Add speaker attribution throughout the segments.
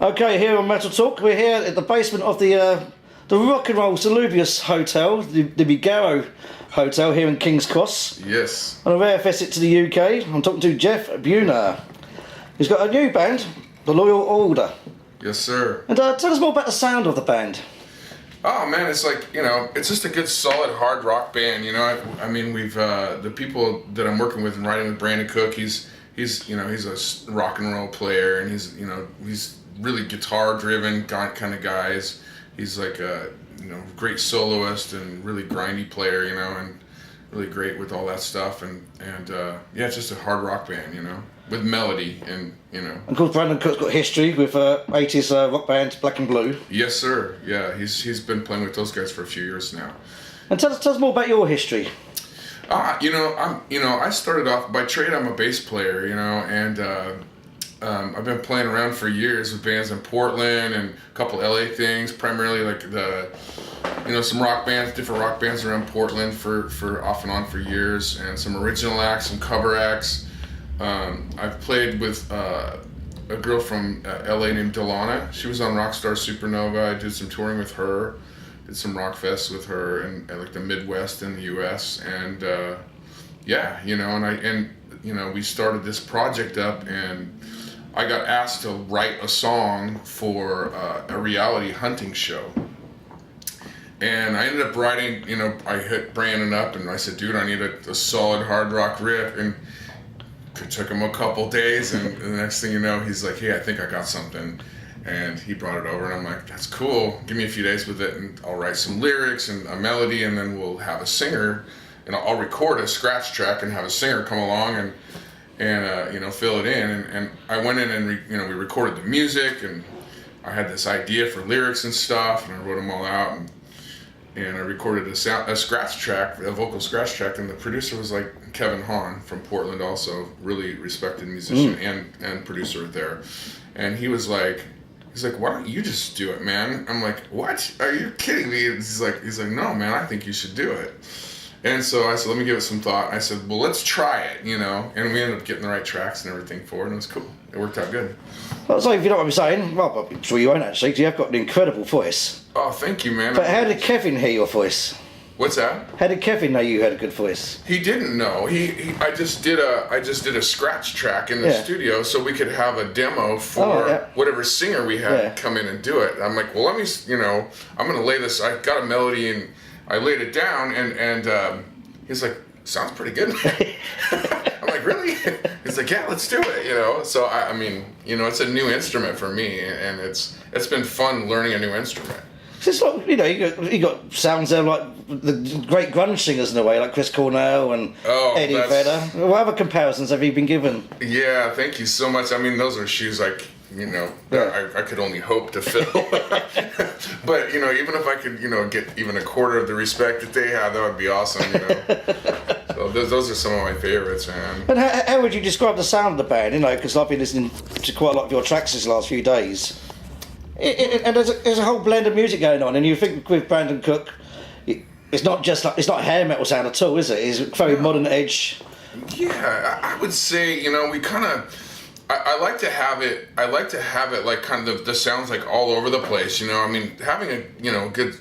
Speaker 1: Okay, here on MetalTalk, we're here at the basement of the Rock and Roll Salubrious Hotel, the Bigaro Hotel here in King's Cross.
Speaker 2: Yes.
Speaker 1: On a rare visit to the UK, I'm talking to Jeff Buehner. He's got a new band, The Loyal Order.
Speaker 2: Yes, sir.
Speaker 1: And tell us more about the sound of the band.
Speaker 2: Oh man, it's like, it's just a good solid hard rock band, I mean, we've, the people that I'm working with and writing with, Brandon Cook, he's a rock and roll player, and he's really guitar driven kind of guy. He's like a, great soloist and really grindy player, and really great with all that stuff, and yeah, it's just a hard rock band, with melody and. And of course,
Speaker 1: Brandon Cook's got history with 80s rock band Black and Blue.
Speaker 2: Yes, sir. Yeah, he's been playing with those guys for a few years now.
Speaker 1: And tell us more about your history.
Speaker 2: I started off by trade. I'm a bass player, and I've been playing around for years with bands in Portland and a couple LA things, primarily like some rock bands, different rock bands around Portland for off and on for years, and some original acts, some cover acts. I've played with a girl from LA named Delana. She was on Rockstar Supernova. I did some touring with her, did some rock fests with her in like the Midwest in the US, and we started this project up, and I got asked to write a song for a reality hunting show. And I ended up writing, I hit Brandon up and I said, dude, I need a solid hard rock riff. And it took him a couple days, and the next thing you know, he's like, hey, I think I got something. And he brought it over, and I'm like, that's cool. Give me a few days with it, and I'll write some lyrics and a melody, and then we'll have a singer, and I'll record a scratch track and have a singer come along and fill it in. And I went in and we recorded the music, and I had this idea for lyrics and stuff, and I wrote them all out, and I recorded a scratch track, a vocal scratch track, and the producer was like Kevin Hahn from Portland, also really respected musician and producer there, and he's like, why don't you just do it, man? I'm like, what? Are you kidding me? He's like, no, man, I think you should do it. And so I said, let me give it some thought. I said, well, let's try it, and we ended up getting the right tracks and everything for it, and it was cool. It worked out good.
Speaker 1: Well, so if you know what I'm saying, well, I'm sure you won't actually, because you have got an incredible voice.
Speaker 2: Oh, thank you, man.
Speaker 1: But how did Kevin hear your voice?
Speaker 2: What's that?
Speaker 1: How did Kevin know you had a good voice?
Speaker 2: He didn't know. I just did a scratch track in the studio so we could have a demo for whatever singer we had come in and do it. I'm like, well, let me, I'm gonna lay this. I got a melody and I laid it down, and he's like, sounds pretty good. I'm like, really? He's like, yeah, let's do it. So I mean, it's a new instrument for me, and it's been fun learning a new instrument.
Speaker 1: It's like, you got sounds there like the great grunge singers in a way, like Chris Cornell and Eddie Vedder. What other comparisons have you been given?
Speaker 2: Yeah, thank you so much. I mean, those are shoes I could only hope to fill. But, even if I could, get even a quarter of the respect that they have, that would be awesome, So those are some of my favorites, man.
Speaker 1: And how would you describe the sound of the band? Because I've been listening to quite a lot of your tracks these last few days. And there's a whole blend of music going on, and you think with Brandon Cook, it's not hair metal sound at all, is it? It's very modern edge.
Speaker 2: Yeah, I would say, we kind of, I like to have it like kind of the sounds like all over the place, I mean, having a, good,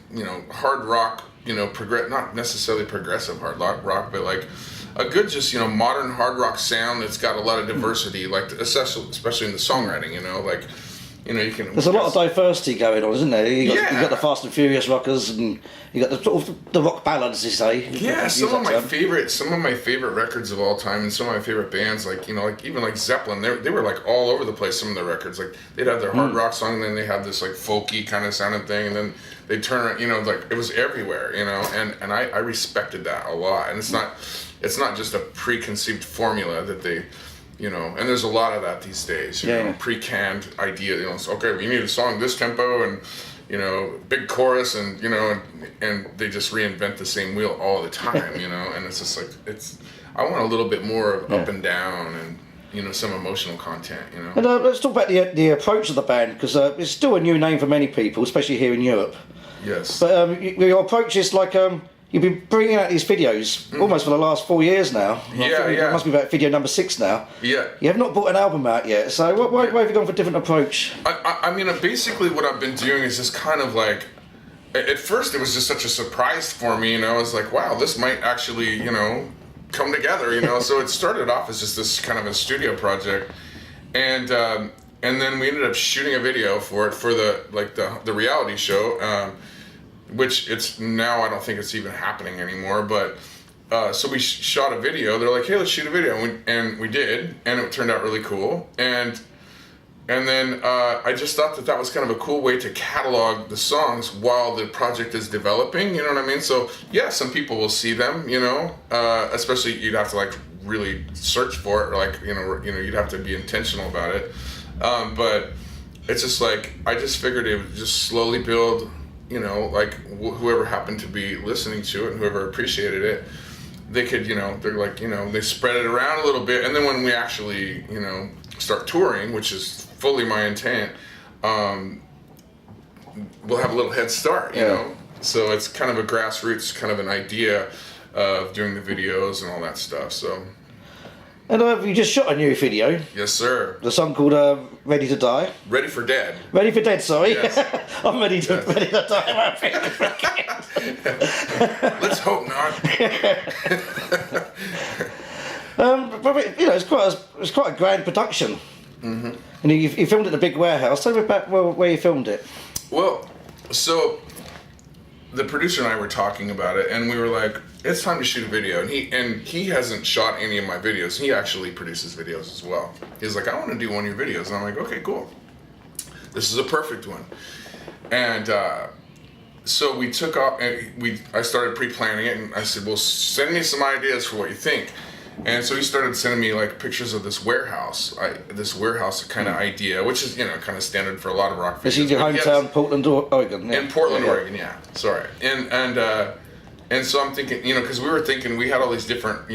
Speaker 2: hard rock, not necessarily progressive hard rock, but like a good just, modern hard rock sound that's got a lot of diversity, like especially in the songwriting, you can.
Speaker 1: There's a lot of diversity going on, isn't there? You got the Fast and Furious rockers, and you got the sort of the rock ballads, you say.
Speaker 2: Yeah, some of my favorite records of all time, and some of my favorite bands, like even like Zeppelin, they were like all over the place. Some of their records, like they'd have their hard rock song, and then they have this like folky kind of sounding thing, and then they turn it, like it was everywhere, and I respected that a lot. And it's not just a preconceived formula that they. And there's a lot of that these days, pre-canned idea, so, okay, we need a song this tempo and, big chorus and, and they just reinvent the same wheel all the time, and it's just like, I want a little bit more of up and down and, some emotional content, And
Speaker 1: let's talk about the approach of the band, because it's still a new name for many people, especially here in Europe.
Speaker 2: Yes.
Speaker 1: But your approach is like, You've been bringing out these videos almost for the last 4 years now.
Speaker 2: Yeah.
Speaker 1: It must be about video number 6 now.
Speaker 2: Yeah.
Speaker 1: You have not brought an album out yet, so why have you gone for a different approach?
Speaker 2: I mean, basically what I've been doing is just kind of like, at first it was just such a surprise for me, I was like, wow, this might actually, come together, so it started off as just this kind of a studio project, and then we ended up shooting a video for it for the reality show, which it's now, I don't think it's even happening anymore, but so we shot a video. They're like, hey, let's shoot a video, and we did, and it turned out really cool, and then I just thought that was kind of a cool way to catalog the songs while the project is developing, you know what I mean? So yeah, some people will see them, especially you'd have to like really search for it, or like, you'd have to be intentional about it. But it's just like, I just figured it would just slowly build, like whoever happened to be listening to it and whoever appreciated it, they could, they're like, they spread it around a little bit. And then when we actually, start touring, which is fully my intent, we'll have a little head start, you know? So it's kind of a grassroots kind of an idea of doing the videos and all that stuff, so.
Speaker 1: And you just shot a new video.
Speaker 2: Yes, sir.
Speaker 1: The song called Ready to Die.
Speaker 2: Ready for Dead.
Speaker 1: Ready for Dead, sorry.
Speaker 2: Yes.
Speaker 1: I'm ready to die.
Speaker 2: Let's hope not.
Speaker 1: But it's quite a grand production. Mm-hmm. And you filmed it in a big warehouse. Tell me about where you filmed it.
Speaker 2: Well, so the producer and I were talking about it, and we were like, it's time to shoot a video. And he hasn't shot any of my videos. He actually produces videos as well. He's like, I want to do one of your videos. And I'm like, okay, cool. This is a perfect one. And so we took off, and I started pre-planning it, and I said, well, send me some ideas for what you think. And so he started sending me like pictures of this warehouse kind of idea, which is kind of standard for a lot of rock videos.
Speaker 1: Is it your hometown, Portland, Oregon?
Speaker 2: Yeah. In Portland, Oregon, yeah. Sorry. And so I'm thinking, because we were thinking we had all these different,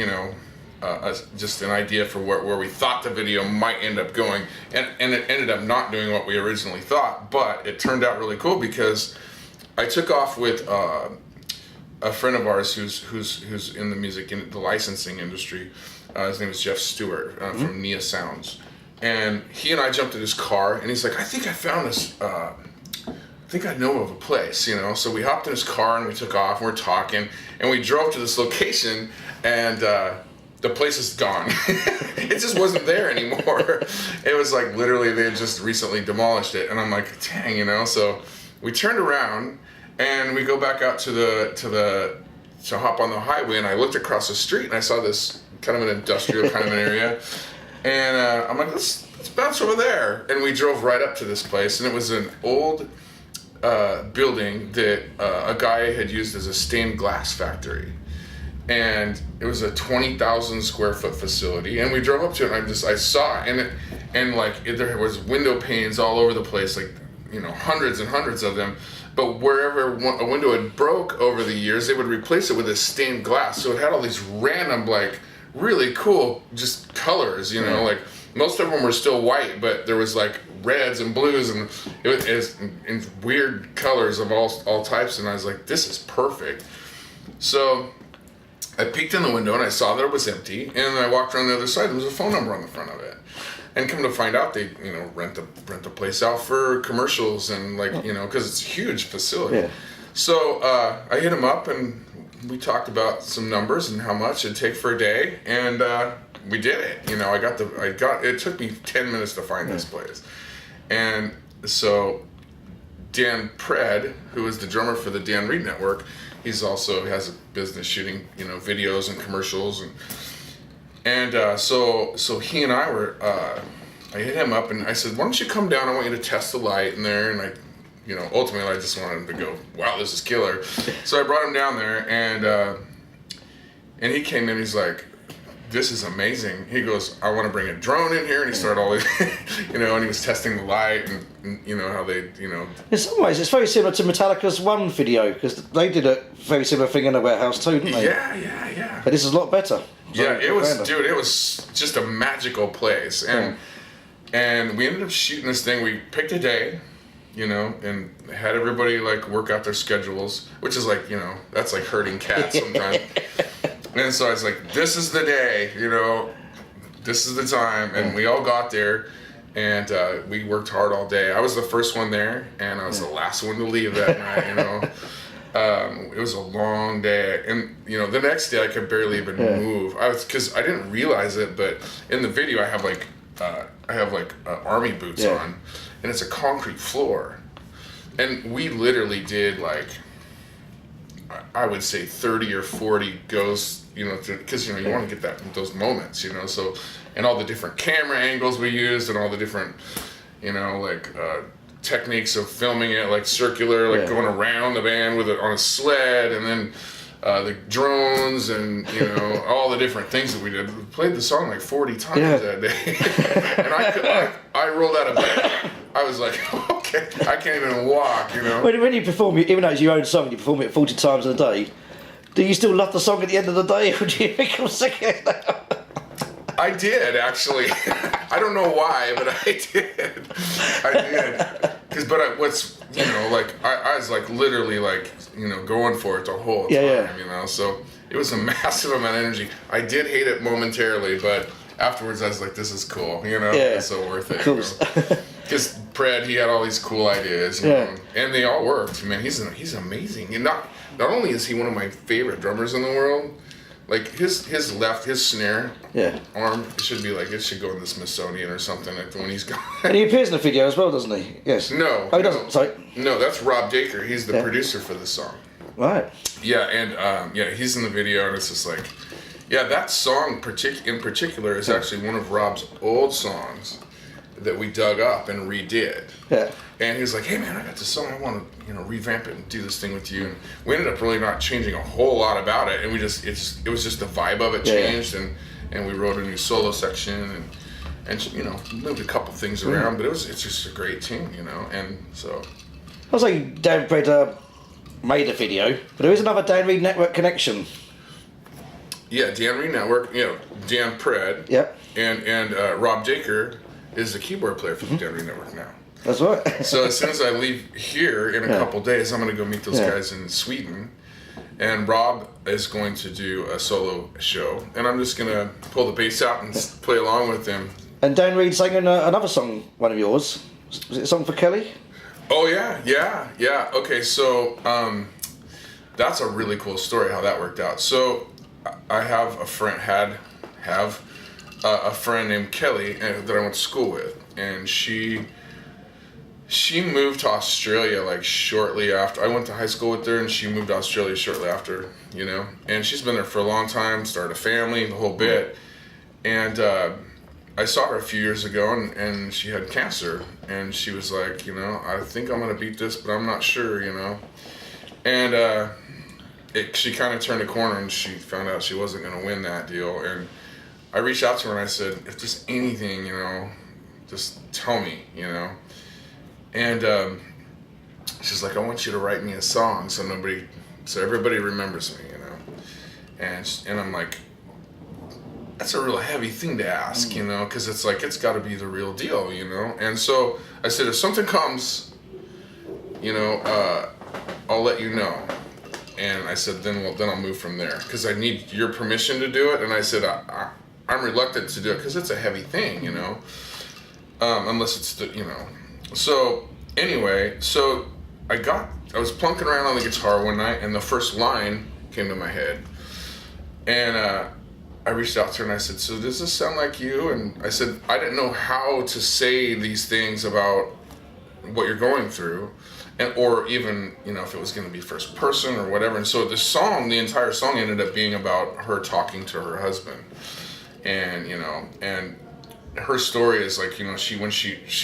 Speaker 2: just an idea for where we thought the video might end up going, and it ended up not doing what we originally thought, but it turned out really cool because I took off with a friend of ours who's in the music, in the licensing industry. His name is Jeff Buehner from Nia Sounds, and he and I jumped in his car, and he's like, I think I found this. I think I know of a place, So we hopped in his car and we took off. And we're talking, and we drove to this location, and the place is gone. It just wasn't there anymore. It was like literally they had just recently demolished it, and I'm like, dang, So we turned around. And we go back out to hop on the highway, and I looked across the street, and I saw this kind of an industrial kind of an area, and I'm like, let's bounce over there. And we drove right up to this place, and it was an old building that a guy had used as a stained glass factory, and it was a 20,000 square foot facility. And we drove up to it, and I saw it, and there was window panes all over the place, like hundreds and hundreds of them. But wherever a window had broke over the years, they would replace it with a stained glass. So it had all these random, like, really cool just colors, like most of them were still white, but there was like reds and blues, and it was in weird colors of all types. And I was like, this is perfect. So I peeked in the window and I saw that it was empty, and I walked around the other side. There was a phone number on the front of it. And come to find out, they rent the place out for commercials and because it's a huge facility. Yeah. So I hit him up, and we talked about some numbers and how much it'd take for a day, and we did it. It took me 10 minutes to find this place, and so Dan Pred, who is the drummer for the Dan Reed Network, he's also has a business shooting videos and commercials and so he and I were, I hit him up and I said, why don't you come down? I want you to test the light in there. And ultimately I just wanted him to go, wow, this is killer. So I brought him down there, and he came in, he's like, this is amazing. He goes, I want to bring a drone in here. And he started all this, and he was testing the light and how they,
Speaker 1: In some ways, it's very similar to Metallica's One video, because they did a very similar thing in a warehouse too, didn't they?
Speaker 2: Yeah.
Speaker 1: But this is a lot better.
Speaker 2: Yeah, it was just a magical place. And we ended up shooting this thing. We picked a day, you know, and had everybody like work out their schedules, which is like, you know, that's like herding cats sometimes. And so I was like, this is the day, you know, this is the time. And we all got there, and we worked hard all day. I was the first one there, and I was the last one to leave that night, you know. It was a long day, and you know, the next day I could barely even move. Because I didn't realize it, but in the video I have like army boots on, and it's a concrete floor, and we literally did like, I would say 30 or 40 goes, you know, because you know you want to get those moments, you know. So, and all the different camera angles we used, and all the different, you know, like techniques of filming it, like circular, like going around the band with it on a sled, and then the drones, and you know, all the different things that we did. We played the song like 40 times that day, and I rolled out of bed. I was like, okay, I can't even walk, you know.
Speaker 1: When you perform, even though it's your own song, you perform it 40 times a day. Do you still love the song at the end of the day, or do you think I'm singing?
Speaker 2: I did, actually. I don't know why, but I did. What's, you know, like, I was like literally like, you know, going for it the whole time, you know. So it was a massive amount of energy. I did hate it momentarily, but afterwards I was like, this is cool, you know. It's so worth it. Cool. Because Pred, he had all these cool ideas, you know, and they all worked. Man, he's amazing. And not only is he one of my favorite drummers in the world, like his snare arm, it should go in the Smithsonian or something, like when he's gone.
Speaker 1: And he appears in the video as well, doesn't he? Yes.
Speaker 2: No.
Speaker 1: Oh, he doesn't. Sorry.
Speaker 2: No, that's Rob Dacre. He's the producer for the song.
Speaker 1: Right.
Speaker 2: Yeah, and he's in the video, and it's just like, that song in particular is actually one of Rob's old songs that we dug up and redid. Yeah. And he was like, hey man, I got this song, I want to, you know, revamp it and do this thing with you. And we ended up really not changing a whole lot about it, and it was just the vibe of it changed, and we wrote a new solo section, and you know, moved a couple things around, but it's just a great tune, you know. And so
Speaker 1: I was like, Dan Pred made a video, but there is another Dan Reed Network connection.
Speaker 2: Yeah, Dan Reed Network, you know, Dan Pred. Yep. And Rob Dacre is the keyboard player for the Dan Reed Network now.
Speaker 1: That's right.
Speaker 2: So as soon as I leave here in a couple days, I'm going to go meet those guys in Sweden, and Rob is going to do a solo show, and I'm just going to pull the bass out and play along with him.
Speaker 1: And Dan Reed sang another song, one of yours. Was it a song for Kelly?
Speaker 2: Oh yeah. Okay, so that's a really cool story how that worked out. So I have a friend, a friend named Kelly that I went to school with, and she moved to Australia like shortly after. I went to high school with her, and she moved to Australia shortly after, you know. And she's been there for a long time, started a family, the whole bit. And I saw her a few years ago, and she had cancer. And she was like, you know, I think I'm going to beat this, but I'm not sure, you know. And she kind of turned a corner, and she found out she wasn't going to win that deal. And I reached out to her, and I said, if there's anything, you know, just tell me, you know. And she's like, I want you to write me a song so everybody remembers me, you know. And I'm like, that's a real heavy thing to ask, you know, because it's like, it's got to be the real deal, you know. And so I said, if something comes, you know, I'll let you know. And I said, then I'll move from there, because I need your permission to do it. And I said, I'm reluctant to do it because it's a heavy thing, you know, unless it's you know. So anyway, I was plunking around on the guitar one night, and the first line came to my head, and I reached out to her and I said, so does this sound like you? And I said, I didn't know how to say these things about what you're going through, or even, you know, if it was going to be first person or whatever. And so the entire song ended up being about her talking to her husband, and you know, and her story is like, you know, she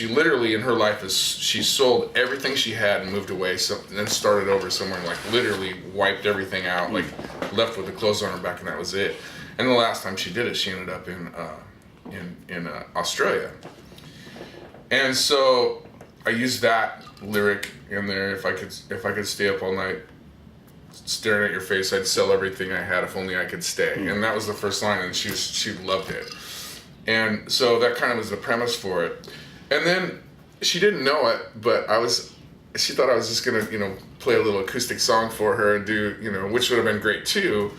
Speaker 2: literally in her life she sold everything she had and moved away, and then started over somewhere, and like literally wiped everything out, like left with the clothes on her back, and that was it. And the last time she did it, she ended up in Australia. And so I used that lyric in there. If I could stay up all night staring at your face, I'd sell everything I had if only I could stay. And that was the first line, and she loved it. And so that kind of was the premise for it. And then she didn't know it, but I was she thought I was just gonna, play a little acoustic song for her and do, which would have been great too.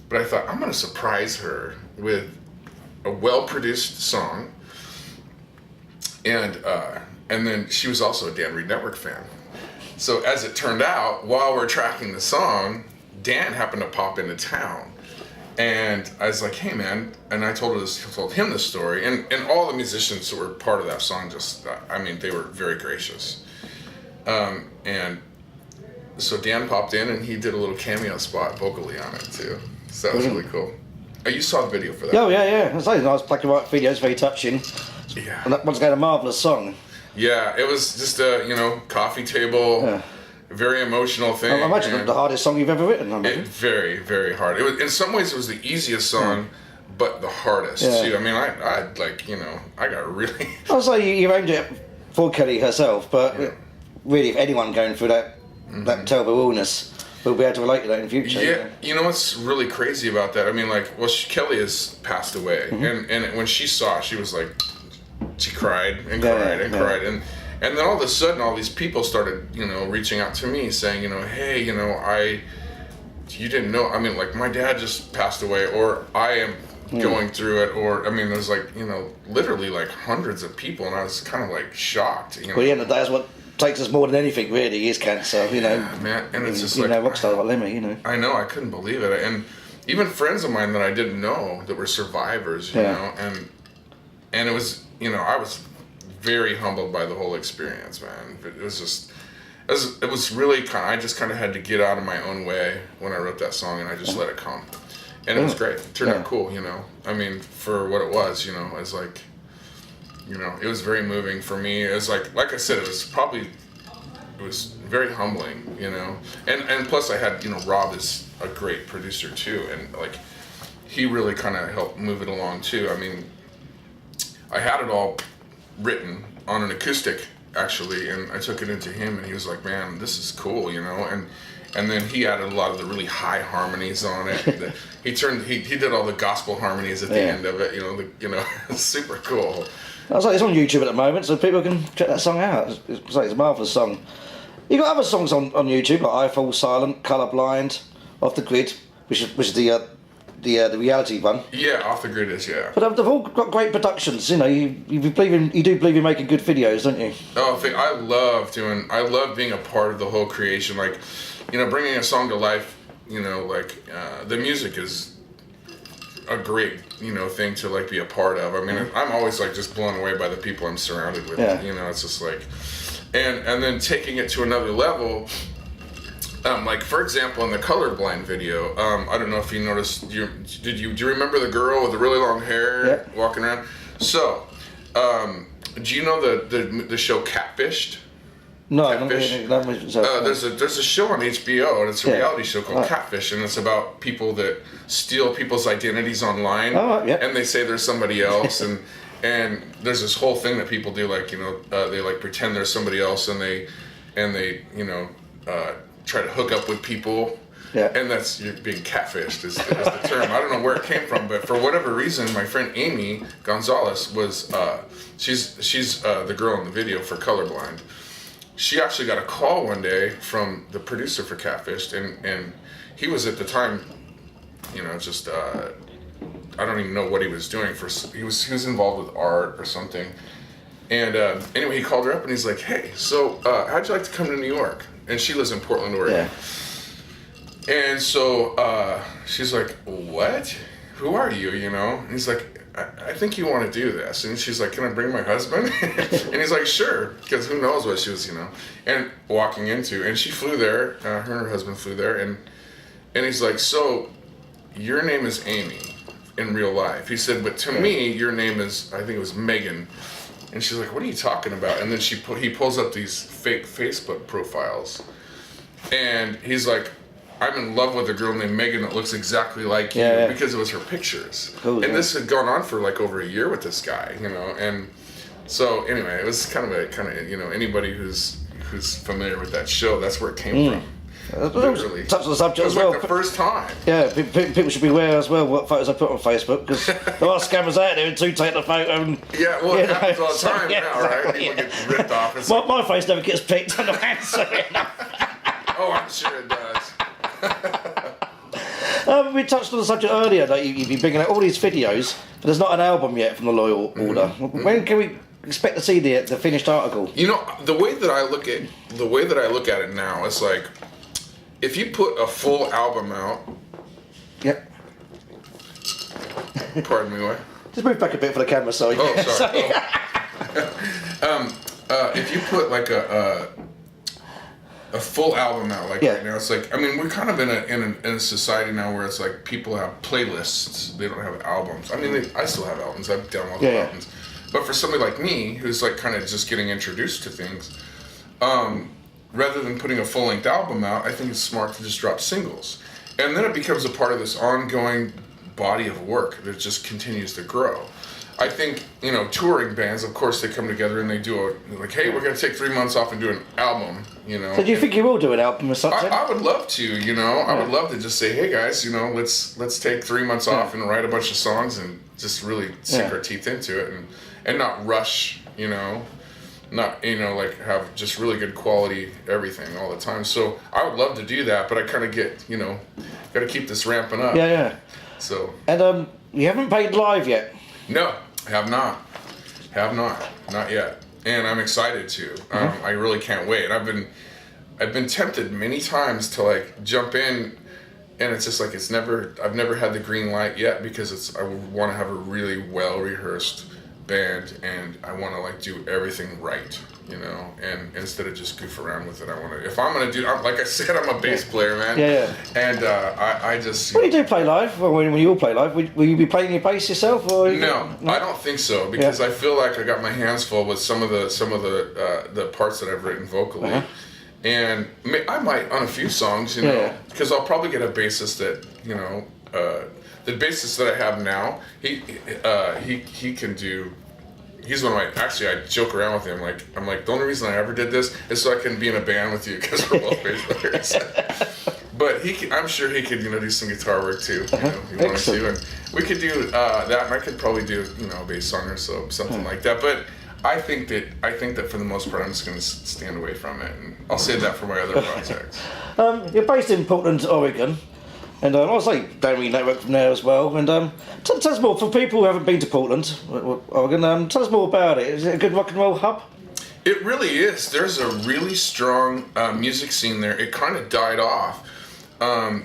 Speaker 2: But I thought I'm gonna surprise her with a well-produced song, and then she was also a Dan Reed Network fan. So as it turned out, while we're tracking the song, Dan happened to pop into town. And I was like, hey man, and I told him this story, and all the musicians who were part of that song they were very gracious. And so Dan popped in and he did a little cameo spot vocally on it too. So that was really cool. Oh, you saw the video for that?
Speaker 1: Oh yeah. It's a nice black and white video, it's very touching.
Speaker 2: Yeah.
Speaker 1: And that once again, a marvellous song.
Speaker 2: Yeah, it was just a, coffee table, very emotional thing.
Speaker 1: I imagine the hardest song you've ever written.
Speaker 2: Very, very hard. It was, in some ways, it was the easiest song, but the hardest too. I mean, I got really.
Speaker 1: I'll say you aimed it for Kelly herself, but really, if anyone going through that terrible illness will be able to relate to that in future.
Speaker 2: Yeah, you know what's really crazy about that? I mean, Kelly has passed away, and when she saw it, she was like, she cried and cried and cried, and then all of a sudden, all these people started, reaching out to me saying, hey, you didn't know. I mean, like my dad just passed away, or I am going through it, or I mean, there's literally hundreds of people, and I was kind of shocked.
Speaker 1: Well, at the end of the day, that's what takes us more than anything, really, is cancer.
Speaker 2: Yeah, man, and it's just
Speaker 1: rockstar like Lemmy,
Speaker 2: I know, I couldn't believe it, and even friends of mine that I didn't know that were survivors, you know, and it was, I was very humbled by the whole experience, man. It was just, it was really I just kind of had to get out of my own way when I wrote that song, and I just let it come. And it was great. It turned out cool, I mean, for what it was, it was it was very moving for me. It was like I said, it was very humbling, and plus I had, Rob is a great producer too, and he really kind of helped move it along too. I mean, I had it all written on an acoustic actually, and I took it into him, and he was like, man, this is cool, and then he added a lot of the really high harmonies on it. He did all the gospel harmonies at the end of it, it's super cool.
Speaker 1: It's on YouTube at the moment, so people can check that song out. It's a marvellous song. You got other songs on YouTube like I Fall Silent, Colorblind, Off the Grid, which is the reality one. Yeah,
Speaker 2: Off the Grid is,
Speaker 1: But they've all got great productions. You do believe in making good videos, don't you?
Speaker 2: Oh, I love being a part of the whole creation. Bringing a song to life. The music is a great, thing to be a part of. I mean, I'm always just blown away by the people I'm surrounded with. It's just and then taking it to another level. For example, in the Colorblind video, I don't know if you noticed. Do you remember the girl with the really long hair walking around? So, do you know the show Catfished?
Speaker 1: No,
Speaker 2: Catfish? There's a show on HBO, and it's a reality show called Catfish, and it's about people that steal people's identities online, and they say there's somebody else, and there's this whole thing that people do, they pretend there's somebody else, and they try to hook up with people, and you're being catfished is the term. I don't know where it came from, but for whatever reason, my friend Amy Gonzalez was she's the girl in the video for Colorblind. She actually got a call one day from the producer for Catfished, and he was at the time, just I don't even know what he was doing. He was involved with art or something, and anyway, he called her up and he's like, "Hey, so how'd you like to come to New York?" And she lives in Portland, Oregon. And so she's like, "What? Who are you?" And he's like, I think you want to do this. And she's like, "Can I bring my husband?" And he's like, "Sure," because who knows what she was, and walking into. And she flew there, her and her husband flew there, and he's like, "So, your name is Amy in real life." He said, "But to me, your name is," I think it was Megan. And she's like, "What are you talking about?" And then he pulls up these fake Facebook profiles. And he's like, "I'm in love with a girl named Megan that looks exactly like you," because it was her pictures. Cool, and this had gone on for over a year with this guy, and so anyway, it was kind of anybody who's familiar with that show, that's where it came from. Literally.
Speaker 1: Touch on the subject
Speaker 2: It was
Speaker 1: as well.
Speaker 2: like the first time.
Speaker 1: Yeah, people should be aware as well what photos I put on Facebook, because there are scammers out there who take the photo and...
Speaker 2: Yeah, well, it happens all the
Speaker 1: so,
Speaker 2: time
Speaker 1: yeah,
Speaker 2: now, right? People get ripped off. It's
Speaker 1: My face never gets picked on the answer.
Speaker 2: oh, I'm sure it does.
Speaker 1: We touched on the subject earlier that you've been bringing out all these videos, but there's not an album yet from the Loyal Order. When can we expect to see the finished article?
Speaker 2: You know, the way that I look at it now is like, if you put a full album out.
Speaker 1: Yep.
Speaker 2: Pardon me, what?
Speaker 1: Just move back a bit for the camera, sorry.
Speaker 2: Oh, sorry. If you put like a full album out, like right now, it's like, I mean, we're kind of in a society now where it's like people have playlists, they don't have albums. I mean, I still have albums, I've downloaded albums. But for somebody like me, who's like kind of just getting introduced to things, rather than putting a full-length album out, I think it's smart to just drop singles. And then it becomes a part of this ongoing body of work that just continues to grow. I think, you know, touring bands, of course, they come together and they do like, hey, we're going to take 3 months off and do an album, you know.
Speaker 1: So do you think you will do an album or something?
Speaker 2: I would love to, you know. I would love to just say, hey, guys, you know, let's take 3 months off and write a bunch of songs and just really sink our teeth into it and not rush, you know. Not, you know, like have just really good quality everything all the time. So I would love to do that, but I kind of get, you know, got to keep this ramping up.
Speaker 1: Yeah.
Speaker 2: So.
Speaker 1: And you haven't played live yet?
Speaker 2: No, have not, not yet, and I'm excited to. I really can't wait. I've been tempted many times to like jump in, and it's just like I've never had the green light yet, because I want to have a really well rehearsed band, and I want to like do everything right, you know, and instead of just goof around with it, I want to, if I'm going to do, like I said, I'm a bass player, man.
Speaker 1: Yeah.
Speaker 2: And I just...
Speaker 1: When you do play live, or when you all play live, will you be playing your bass yourself? Or
Speaker 2: No, I don't think so, because I feel like I got my hands full with some of the parts that I've written vocally. And I might on a few songs, you know, because I'll probably get a bassist that, you know, the bassist that I have now, he can do. He's one of my. Actually, I joke around with him. Like, I'm like, the only reason I ever did this is so I can be in a band with you, because we're both bass players. But I'm sure he could, you know, do some guitar work too. You know, if he wanted to, and we could do that. And I could probably do, you know, a bass song or so, something like that. But I think that for the most part, I'm just going to stand away from it, and I'll save that for my other projects.
Speaker 1: You're based in Portland, Oregon. And I was like, don't really network from there as well. And tell us more, for people who haven't been to Portland, Oregon, tell us more about it. Is it a good rock and roll hub?
Speaker 2: It really is. There's a really strong music scene there. It kind of died off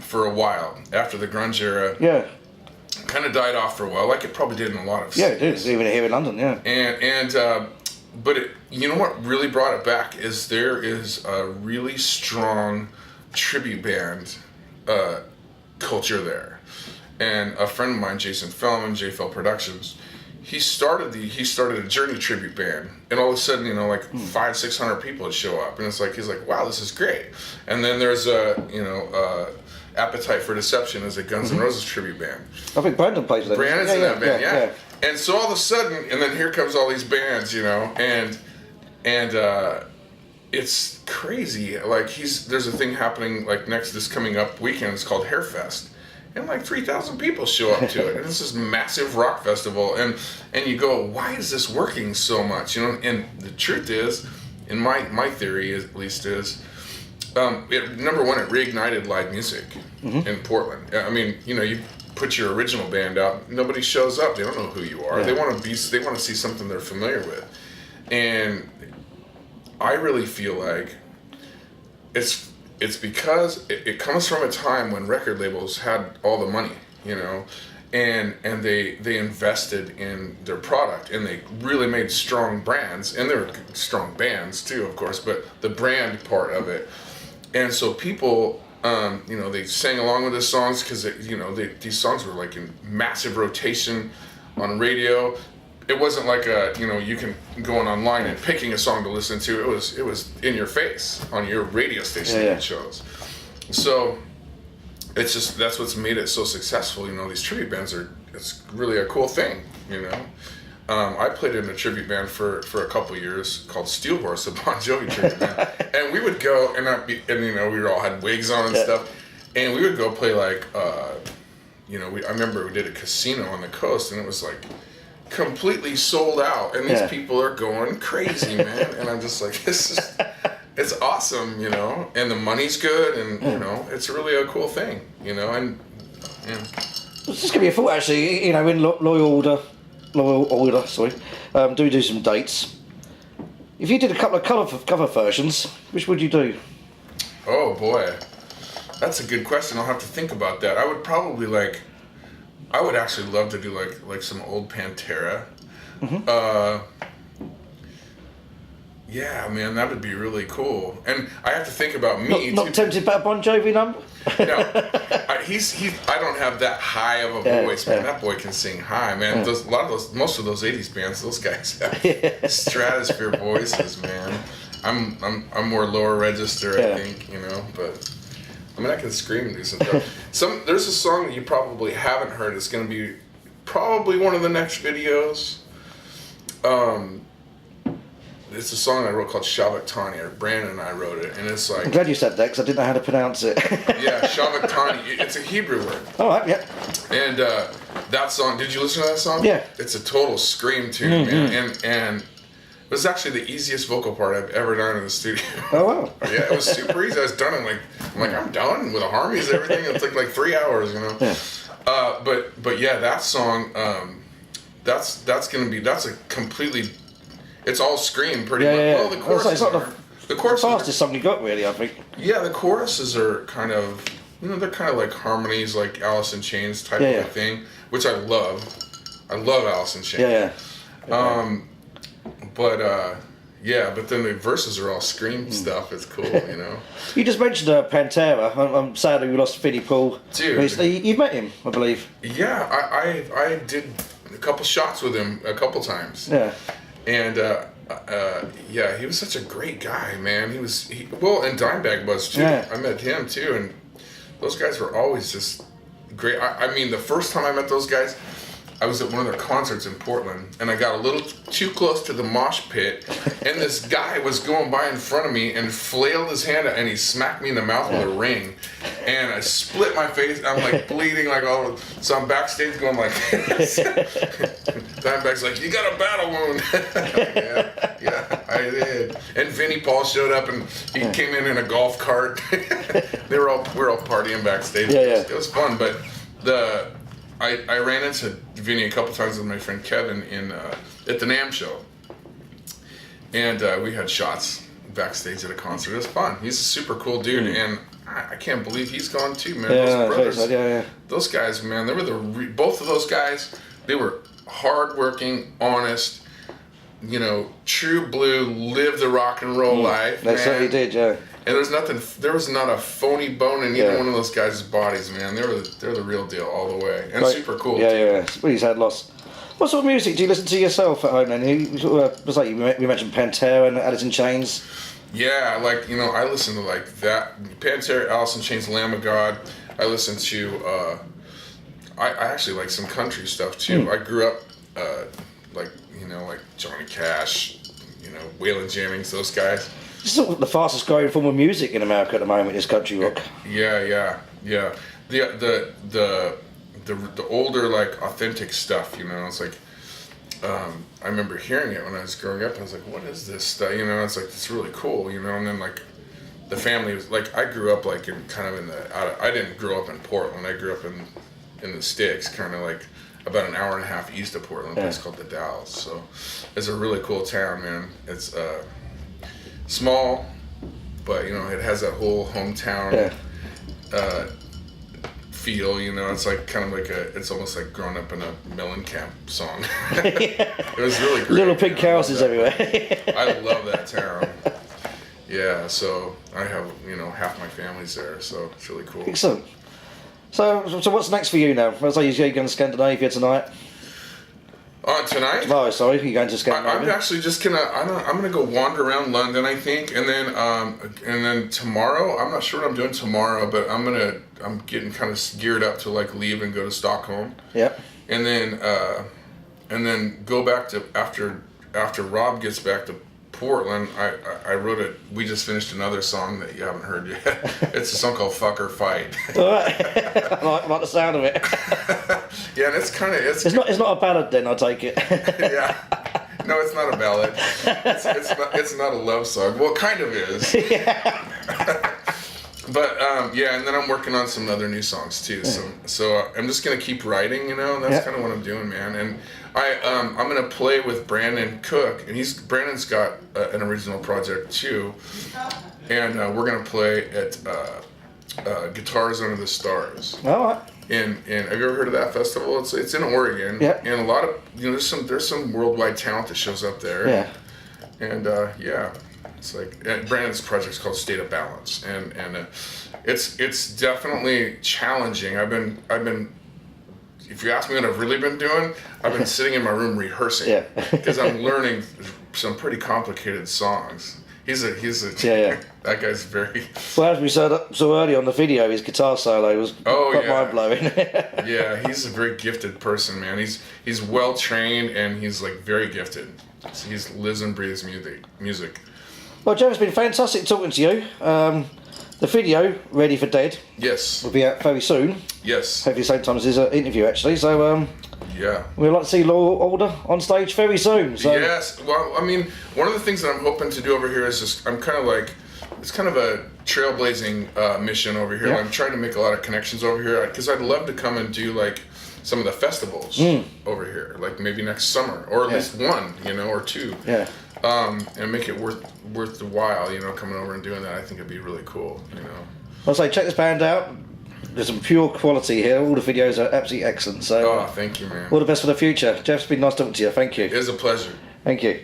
Speaker 2: for a while after the grunge era.
Speaker 1: Yeah.
Speaker 2: Kind of died off for a while, like it probably did in a lot of cities.
Speaker 1: Yeah, it is, even here in London, yeah.
Speaker 2: But you know what really brought it back is there is a really strong tribute band culture there, and a friend of mine, Jason Fellman, JFL Productions, he started a Journey tribute band, and all of a sudden, you know, like 500-600 people would show up, and it's like, he's like, wow, this is great. And then there's Appetite for Deception is a Guns N' Roses tribute band.
Speaker 1: I think Brandon plays with them.
Speaker 2: Brandon's in that band, yeah. And so all of a sudden, and then here comes all these bands, you know, and it's crazy. Like there's a thing happening like this coming up weekend. It's called Hairfest, and like 3,000 people show up to it, and it's this massive rock festival. And you go, why is this working so much? You know, and the truth is, in my theory at least is, number one, it reignited live music in Portland. I mean, you know, you put your original band out, nobody shows up. They don't know who you are. They want to see something they're familiar with, and I really feel like it's because it comes from a time when record labels had all the money, you know, and they invested in their product, and they really made strong brands, and there were strong bands too, of course, but the brand part of it. And so people, you know, they sang along with the songs because, you know, these songs were like in massive rotation on radio. It wasn't like you can go online and picking a song to listen to. It was in your face on your radio station shows. So that's what's made it so successful. You know, these tribute bands it's really a cool thing, you know. I played in a tribute band for a couple years called Steel Horse, a Bon Jovi tribute band. And we would go, and we all had wigs on and stuff, and we would go play like, I remember we did a casino on the coast, and it was like completely sold out, and these people are going crazy, man. And I'm just like, it's awesome, and the money's good, and it's really a cool thing, and
Speaker 1: It's just gonna be a thought, actually. In loyal order, do some dates. If you did a couple of cover versions, which would you do?
Speaker 2: Oh boy, that's a good question. I'll have to think about that. I would probably I would actually love to do like some old Pantera. Yeah, man, that would be really cool. And I have to think about me.
Speaker 1: Not tempted by a Bon Jovi number?
Speaker 2: No, I don't have that high of a voice, man. That boy can sing high, man. Most of those '80s bands, those guys have stratosphere voices, man. I'm more lower register, I think, But I can scream and do some stuff. There's a song that you probably haven't heard. It's going to be probably one of the next videos. It's a song I wrote called Shavaktani, or Brandon and I wrote it, and it's like...
Speaker 1: I'm glad you said that, because I didn't know how to pronounce it.
Speaker 2: Yeah, Shavaktani, it's a Hebrew word.
Speaker 1: All right, yeah.
Speaker 2: And that song, did you listen to that song?
Speaker 1: Yeah.
Speaker 2: It's a total scream tune, man, and it was actually the easiest vocal part I've ever done in the studio.
Speaker 1: Oh, wow.
Speaker 2: Yeah, it was super easy. I was done in I'm done with the harmonies and everything. It took like 3 hours,
Speaker 1: Yeah.
Speaker 2: But yeah, that song, that's a completely... It's all scream pretty much.
Speaker 1: Yeah.
Speaker 2: Well, the choruses
Speaker 1: the fastest song you got, really, I think.
Speaker 2: Yeah, the choruses are kind of, they're kind of like harmonies, like Alice in Chains type of thing, which I love. I love Alice in Chains.
Speaker 1: Yeah.
Speaker 2: But then the verses are all scream stuff. It's cool,
Speaker 1: You just mentioned Pantera. I'm sad that you lost Vinnie Paul.
Speaker 2: Dude.
Speaker 1: You've met him, I believe.
Speaker 2: Yeah, I did a couple shots with him a couple times.
Speaker 1: Yeah.
Speaker 2: And he was such a great guy, man. And Dimebag was too.
Speaker 1: Yeah.
Speaker 2: I met him too, and those guys were always just great. I mean, the first time I met those guys, I was at one of their concerts in Portland, and I got a little too close to the mosh pit, and this guy was going by in front of me and flailed his hand out, and he smacked me in the mouth with a ring, and I split my face. I'm like bleeding so I'm backstage going like this. Dimebag's like, "You got a battle wound." yeah, I did. And Vinnie Paul showed up, and he came in a golf cart. we were all partying backstage. It was fun, but I ran into Vinny a couple times with my friend Kevin at the NAMM show, and we had shots backstage at a concert. It was fun. He's a super cool dude, and I can't believe he's gone too, man. Those brothers, those guys, man, they were both of those guys. They were hardworking, honest, true blue, live the rock and roll life.
Speaker 1: They certainly did, yeah.
Speaker 2: And there was not a phony bone in either one of those guys' bodies, man. They're the real deal all the way, and super cool.
Speaker 1: Yeah. Really sad loss. What sort of music do you listen to yourself at home then? We mentioned Pantera and Alice in Chains.
Speaker 2: Yeah, I listen to that Pantera, Alice in Chains, Lamb of God. I listen to. I actually like some country stuff too. I grew up like Johnny Cash, Waylon Jennings, those guys.
Speaker 1: It's sort of the fastest growing form of music in America at the moment is country rock.
Speaker 2: Yeah. The older authentic stuff, it's like I remember hearing it when I was growing up. I was like, what is this stuff? It's like it's really cool, and then the family was I grew up in kind of in the I didn't grow up in Portland. I grew up in the sticks, kind of about an hour and a half east of Portland, a place called the Dalles. So it's a really cool town, man. It's small, but it has that whole hometown feel. It's it's almost like growing up in a Mellencamp song. It was really great.
Speaker 1: Little pink houses everywhere.
Speaker 2: I love that town. Yeah, so I have half my family's there, so it's really cool.
Speaker 1: Excellent. So what's next for you now? You're going to Scandinavia tonight.
Speaker 2: Tonight?
Speaker 1: Tomorrow, sorry. You're going to Scandinavia?
Speaker 2: I'm actually just gonna. I'm gonna go wander around London, I think, and then tomorrow. I'm not sure what I'm doing tomorrow, but I'm getting kind of geared up to leave and go to Stockholm.
Speaker 1: Yeah.
Speaker 2: And then and then go back to after Rob gets back to Portland, I wrote it. We just finished another song that you haven't heard yet. It's a song called "Fuck or Fight."
Speaker 1: I like the sound of it.
Speaker 2: Yeah, and it's kind of
Speaker 1: it's not a ballad then, I take it.
Speaker 2: Yeah, no, it's not a ballad. It's not a love song. Well, it kind of is. Yeah. But yeah, and then I'm working on some other new songs too. So I'm just gonna keep writing, and that's kind of what I'm doing, man. And I'm gonna play with Brandon Cook, and Brandon's got an original project too, and we're gonna play at Guitars Under the Stars.
Speaker 1: All right.
Speaker 2: And have you ever heard of that festival? It's in Oregon.
Speaker 1: Yeah.
Speaker 2: And a lot of there's some worldwide talent that shows up there.
Speaker 1: Yeah.
Speaker 2: And yeah. It's like Brandon's project's called State of Balance, and it's definitely challenging. I've been. If you ask me what I've really been doing, I've been sitting in my room rehearsing because I'm learning some pretty complicated songs. He's a that guy's very.
Speaker 1: Well, as we said so early on the video, his guitar solo was quite mind blowing.
Speaker 2: Yeah, he's a very gifted person, man. He's well trained and he's like very gifted. He lives and breathes music.
Speaker 1: Well, Jeff, it's been fantastic talking to you. The video, Ready for Dead,
Speaker 2: yes,
Speaker 1: will be out very soon.
Speaker 2: Yes.
Speaker 1: Hopefully same time as his interview, actually. So,
Speaker 2: yeah.
Speaker 1: We'd like to see Law Order on stage very soon. So.
Speaker 2: Yes. Well, I mean, one of the things that I'm hoping to do over here is just, I'm kind of like, it's kind of a trailblazing mission over here.
Speaker 1: Yeah.
Speaker 2: I'm trying to make a lot of connections over here because I'd love to come and do like some of the festivals over here, like maybe next summer, or at least one, or two.
Speaker 1: Yeah.
Speaker 2: And make it worth the while, coming over and doing that. I think it'd be really cool,
Speaker 1: I'll say, check this band out. There's some pure quality here. All the videos are absolutely excellent. So,
Speaker 2: thank you, man.
Speaker 1: All the best for the future. Jeff, it's been nice talking to you. Thank you.
Speaker 2: It was a pleasure.
Speaker 1: Thank you.